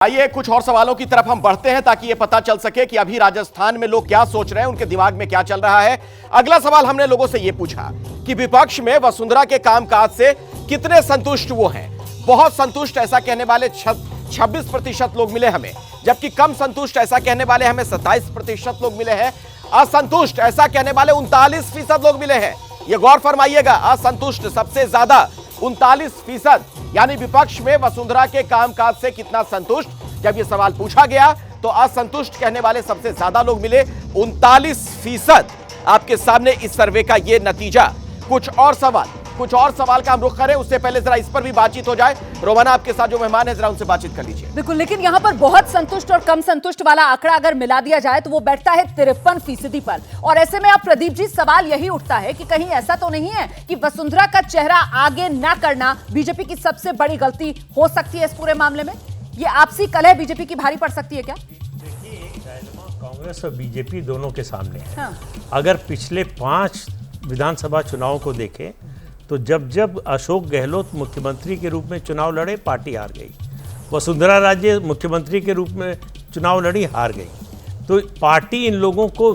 आइए कुछ और सवालों की तरफ हम बढ़ते हैं ताकि यह पता चल सके कि अभी राजस्थान में लोग क्या सोच रहे हैं, उनके दिमाग में क्या चल रहा है। अगला सवाल हमने लोगों से यह पूछा कि विपक्ष में वसुंधरा के कामकाज से कितने संतुष्ट वो हैं। बहुत संतुष्ट ऐसा कहने वाले 26% लोग मिले हमें, जबकि कम संतुष्ट ऐसा कहने वाले हमें 27% लोग मिले हैं। असंतुष्ट ऐसा कहने वाले 39% लोग मिले हैं। यह गौर फरमाइएगा, असंतुष्ट सबसे ज्यादा 39%, यानी विपक्ष में वसुंधरा के कामकाज से कितना संतुष्ट। जब यह सवाल पूछा गया तो असंतुष्ट कहने वाले सबसे ज्यादा लोग मिले 39%। आपके सामने इस सर्वे का यह नतीजा। कुछ और सवाल का हम रुख करें, उससे पहले जरा इस पर भी बातचीत हो जाए। रोमाना आपके साथ जो मेहमान है, जरा उनसे बातचीत कर लीजिए। बिल्कुल, लेकिन यहाँ पर बहुत संतुष्ट और कम संतुष्ट वाला आंकड़ा अगर मिला दिया जाए तो वो बैठता है 53% पर। और ऐसे में अब प्रदीप जी, सवाल यही उठता है कि कहीं ऐसा तो नहीं है कि वसुंधरा का चेहरा आगे ना करना बीजेपी की सबसे बड़ी गलती हो सकती है इस पूरे मामले में? ये आपसी कलह बीजेपी की भारी पड़ सकती है क्या? देखिए, एक डायलेमा कांग्रेस और बीजेपी दोनों के सामने है। हाँ। अगर पिछले 5 विधानसभा चुनावों को देखें तो जब अशोक गहलोत मुख्यमंत्री के रूप में चुनाव लड़े, पार्टी हार गई। वसुंधरा राजे मुख्यमंत्री के रूप में चुनाव लड़ी, हार गई। तो पार्टी इन लोगों को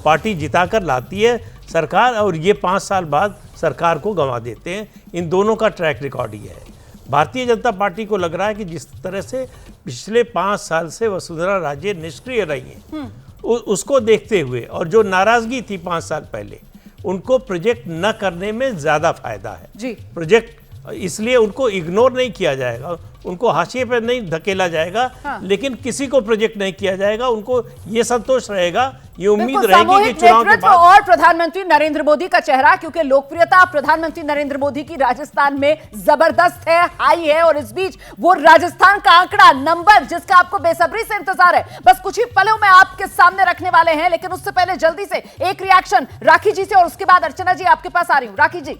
पार्टी जिताकर लाती है सरकार, और ये 5 साल बाद सरकार को गंवा देते हैं। इन दोनों का ट्रैक रिकॉर्ड ही है। भारतीय जनता पार्टी को लग रहा है कि जिस तरह से पिछले 5 साल से वसुंधरा राजे निष्क्रिय रही हैं, उसको देखते हुए, और जो नाराजगी थी 5 साल पहले, उनको प्रोजेक्ट न करने में ज्यादा फायदा है जी। प्रोजेक्ट इसलिए उनको इग्नोर नहीं किया जाएगा, उनको हाशिए पर नहीं धकेला जाएगा। हाँ। लेकिन किसी को प्रोजेक्ट नहीं किया जाएगा, उनको ये संतोष रहेगा, ये उम्मीद रहेगी कि चुनाव के बाद। और प्रधानमंत्री नरेंद्र मोदी का चेहरा, क्योंकि लोकप्रियता प्रधानमंत्री नरेंद्र मोदी की राजस्थान में जबरदस्त है, हाई है। और इस बीच वो राजस्थान का आंकड़ा, नंबर, जिसका आपको बेसब्री से इंतजार है, बस कुछ ही पलों में आपके सामने रखने वाले हैं। लेकिन उससे पहले जल्दी से एक रिएक्शन राखी जी से, और उसके बाद अर्चना जी आपके पास आ रही हूं। राखी जी।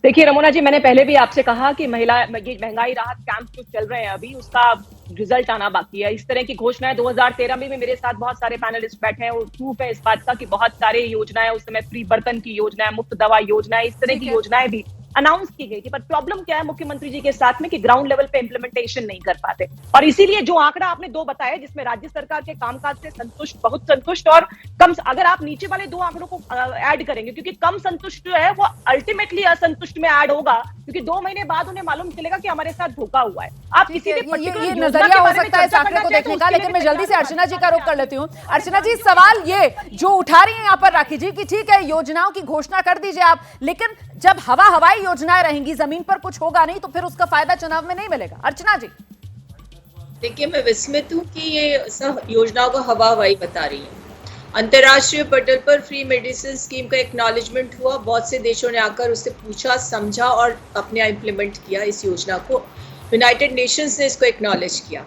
देखिए रमोना जी, मैंने पहले भी आपसे कहा कि महंगाई राहत कैंप जो चल रहे हैं अभी, उसका रिजल्ट आना बाकी है। इस तरह की घोषणाएं 2013 में भी मेरे साथ बहुत सारे पैनलिस्ट बैठे हैं और प्रूफ है इस बात का कि बहुत सारे योजनाएं, उस समय फ्री बर्तन की योजना है, मुफ्त दवा योजना है, इस तरह की योजनाएं भी अनाउंस की गई थी। पर प्रॉब्लम क्या है मुख्यमंत्री जी के साथ में कि ग्राउंड लेवल पे इंप्लीमेंटेशन नहीं कर पाते। और इसीलिए जो आंकड़ा आपने 2 बताया, जिसमें राज्य सरकार के कामकाज से संतुष्ट, बहुत संतुष्ट और कम, अगर आप नीचे वाले 2 आंकड़ों को ऐड करेंगे, क्योंकि कम संतुष्ट जो है वो अल्टीमेटली असंतुष्ट में ऐड होगा, क्योंकि 2 महीने बाद उन्हें मालूम चलेगा कि हमारे साथ धोखा हुआ है। आप किसी भी पर्टिकुलर नजरिया हो सकता है इस आंकड़े को देखने का। लेकिन मैं जल्दी से अर्चना जी का रुख कर लेती हूँ। अर्चना जी, सवाल ये जो उठा रही है यहाँ पर राखी जी कि ठीक है, योजनाओं की घोषणा कर दीजिए आप, लेकिन जब हवाई योजनाएं रहेंगी, जमीन पर कुछ होगा नहीं, तो फिर उसका फायदा चुनाव में नहीं मिलेगा। अर्चना जी। देखिए, मैं विस्मित हूँ कि ये सब योजनाओं को हवाई बता रही है। अंतर्राष्ट्रीय पटल पर फ्री मेडिसिन स्कीम का एक्नॉलेजमेंट हुआ, बहुत से देशों ने आकर उससे पूछा, समझा और अपने यहाँ इम्प्लीमेंट किया इस योजना को। यूनाइटेड नेशंस ने इसको एक्नॉलेज किया।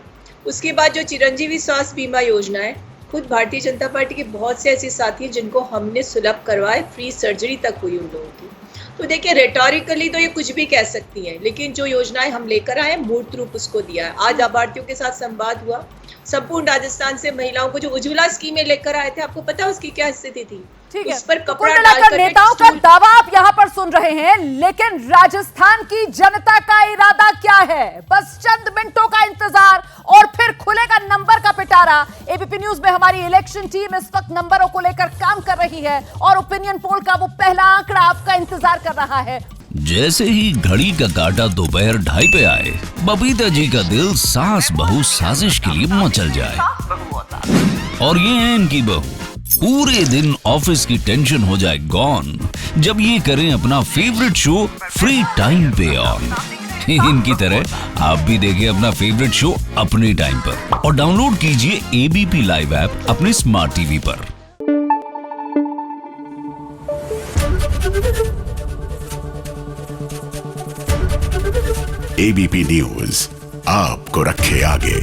उसके बाद जो चिरंजीवी स्वास्थ्य बीमा योजना है, खुद भारतीय जनता पार्टी के बहुत से ऐसे साथी हैं जिनको हमने सुलभ करवाए, फ्री सर्जरी तक हुई उन लोगों की। तो देखिए, रेटोरिकली तो ये कुछ भी कह सकती हैं, लेकिन जो योजनाएं हम लेकर आए, मूर्त रूप उसको दिया है। आज लाभार्थियों के साथ संवाद हुआ, संपूर्ण राजस्थान से महिलाओं को जो उज्ज्वला स्कीमें लेकर आए थे, आपको पता है उसकी क्या स्थिति थी? ठीक है, उस पर कपड़ा डालकर नेताओं का दावा आप यहाँ पर सुन रहे हैं, लेकिन राजस्थान की जनता का इरादा क्या है? बस चंद मिनटों का इंतजार और फिर खुलेगा नंबर का पिटारा। एबीपी न्यूज में हमारी इलेक्शन टीम इस वक्त नंबरों को लेकर काम कर रही है और ओपिनियन पोल का वो पहला आंकड़ा आपका इंतजार कर रहा है। जैसे ही घड़ी का काटा दोपहर 2:30 पे आए, बबीता जी का दिल सास बहू साजिश के लिए मचल जाए। और ये है इनकी बहू, पूरे दिन ऑफिस की टेंशन हो जाए गॉन जब ये करें अपना फेवरेट शो फ्री टाइम पे ऑन। इनकी तरह आप भी देखें अपना फेवरेट शो अपने टाइम पर और डाउनलोड कीजिए एबीपी लाइव ऐप अपने स्मार्ट टीवी पर। एबीपी न्यूज आपको रखे आगे।